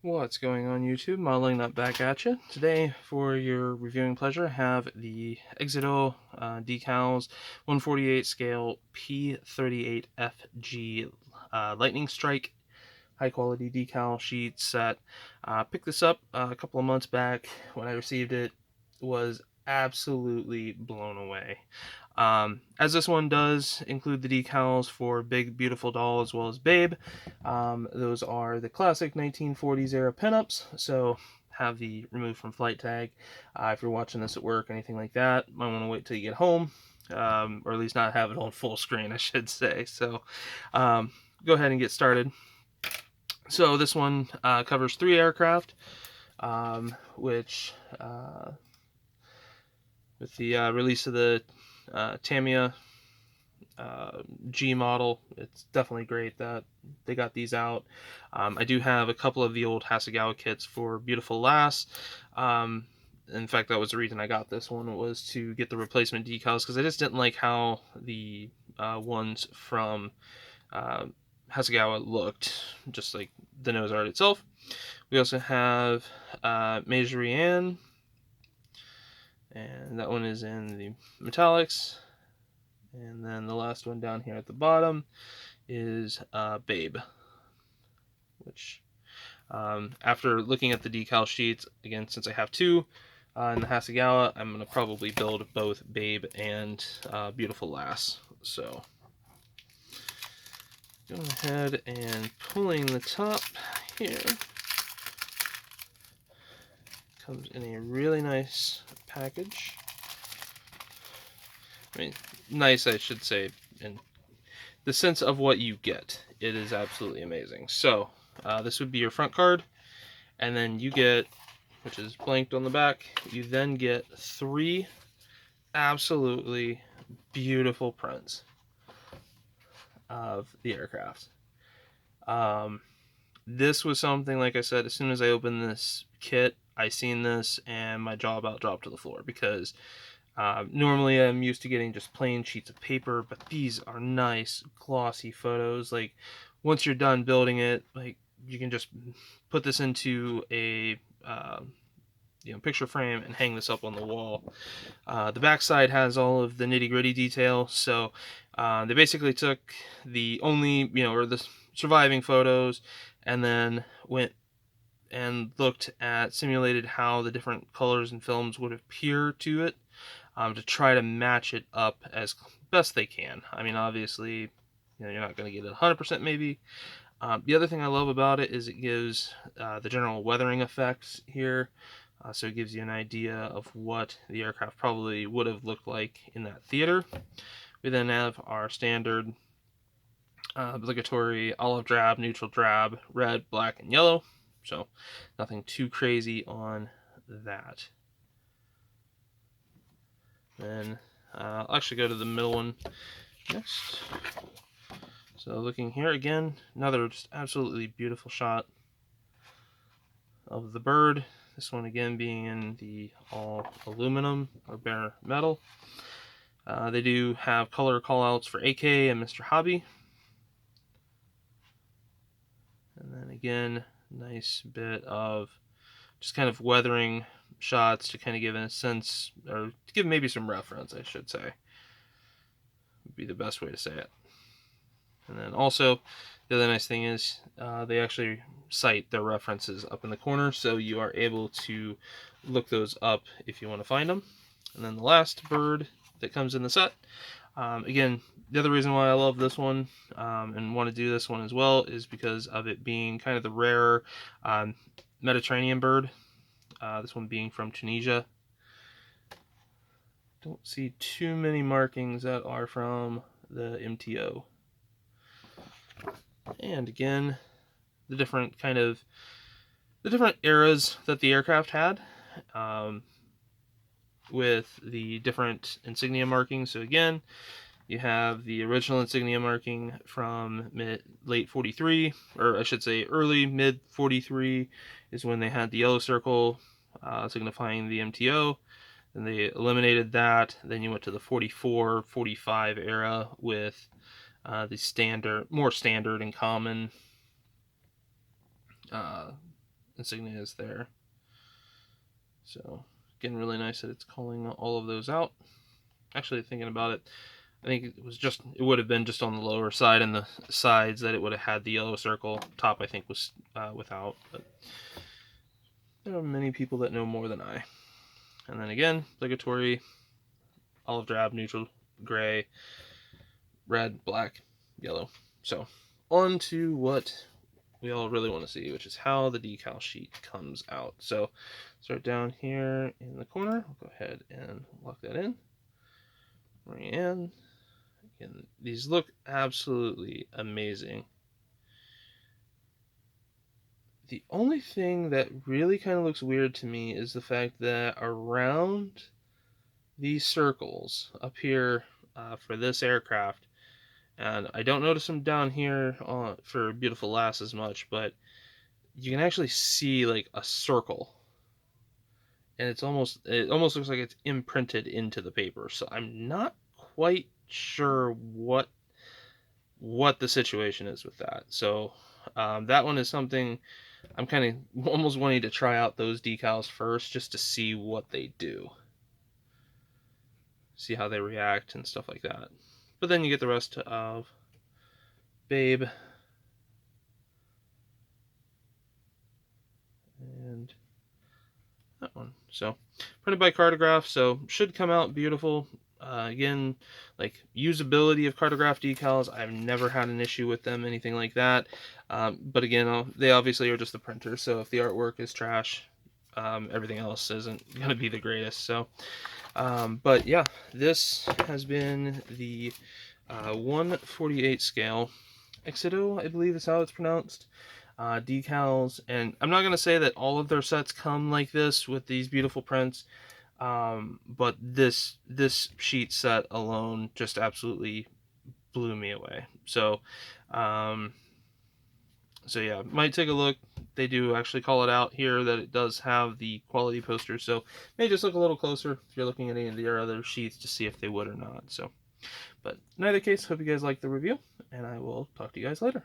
What's going on YouTube? Modeling that back at you. Today, for your reviewing pleasure, I have the Exito Decals 148 scale P-38F Lightning Strike high quality decal sheet set. Picked this up a couple of months back. When I received it, was absolutely blown away. As this one does include the decals for Big Beautiful Doll as well as Babe. Those are the classic 1940s era pinups, so have the remove from flight tag. If you're watching this at work, anything like that, might want to wait till you get home, or at least not have it on full screen, I should say. So go ahead and get started. So this one covers 3 aircraft, which with the release of the Tamiya G model, it's definitely great that they got these out. I do have a couple of the old Hasegawa kits for Beautiful Lass. In fact, that was the reason I got this one, was to get the replacement decals, because I just didn't like how the ones from Hasegawa looked, just like the nose art itself. We also have Meijerian, and that one is in the metallics. And then the last one down here at the bottom is Babe, which after looking at the decal sheets, again, since I have 2 in the Hasegawa, I'm going to probably build both Babe and Beautiful Lass. So go ahead and pulling the top here. Comes in a really nice package. I mean, nice, I should say, in the sense of what you get. It is absolutely amazing. So this would be your front card, and then you get, which is blanked on the back, you then get 3 absolutely beautiful prints of the aircraft. This was something, like I said, as soon as I opened this kit, I seen this and my jaw about dropped to the floor, because normally I'm used to getting just plain sheets of paper, but these are nice glossy photos. Like, once you're done building it, like, you can just put this into a picture frame and hang this up on the wall. The backside has all of the nitty-gritty detail, so they basically took the only, or the surviving photos, and then went and looked at, simulated how the different colors and films would appear to it, to try to match it up as best they can. I mean, obviously, you're not going to get it 100% maybe. The other thing I love about it is it gives the general weathering effects here. So it gives you an idea of what the aircraft probably would have looked like in that theater. We then have our standard obligatory olive drab, neutral drab, red, black, and yellow. So nothing too crazy on that. Then I'll actually go to the middle one next. So looking here again, another just absolutely beautiful shot of the bird. This one again being in the all aluminum or bare metal. They do have color callouts for AK and Mr. Hobby. And then again, nice bit of just kind of weathering shots to kind of give a sense, or to give maybe some reference, I should say, would be the best way to say it. And then also, the other nice thing is they actually cite their references up in the corner, so you are able to look those up if you want to find them. And then the last bird that comes in the set, again, the other reason why I love this one and want to do this one as well is because of it being kind of the rare Mediterranean bird. This one being from Tunisia. Don't see too many markings that are from the MTO. And again, the different eras that the aircraft had, with the different insignia markings. So again, you have the original insignia marking from late 43, or I should say early mid 43 is when they had the yellow circle signifying the MTO. Then they eliminated that. Then you went to the 44, 45 era with the more standard and common insignia is there. So again, really nice that it's calling all of those out. Actually, thinking about it, I think it would have been just on the lower side and the sides that it would have had the yellow circle. Top, I think, was without, but there are many people that know more than I. And then again, obligatory olive drab, neutral, gray, red, black, yellow. So on to what we all really want to see, which is how the decal sheet comes out. So start down here in the corner. I'll go ahead and lock that in. And again, these look absolutely amazing. The only thing that really kind of looks weird to me is the fact that around these circles up here for this aircraft, and I don't notice them down here for Beautiful Lass as much, but you can actually see like a circle, and it almost looks like it's imprinted into the paper. So I'm not quite sure what the situation is with that. So that one is something I'm kind of almost wanting to try out those decals first, just to see what they do, see how they react and stuff like that. But then you get the rest of Babe and that one. So printed by Cartograph, so should come out beautiful. Again, like usability of Cartograph decals, I've never had an issue with them, anything like that. But again, they obviously are just the printer, so if the artwork is trash, everything else isn't going to be the greatest. So, but yeah, this has been the 1/48 scale Exito, I believe is how it's pronounced. Decals, and I'm not going to say that all of their sets come like this with these beautiful prints, but this sheet set alone just absolutely blew me away. So yeah, might take a look. They do actually call it out here that it does have the quality poster, so maybe just look a little closer if you're looking at any of their other sheets to see if they would or not. So, but in either case, hope you guys liked the review, and I will talk to you guys later.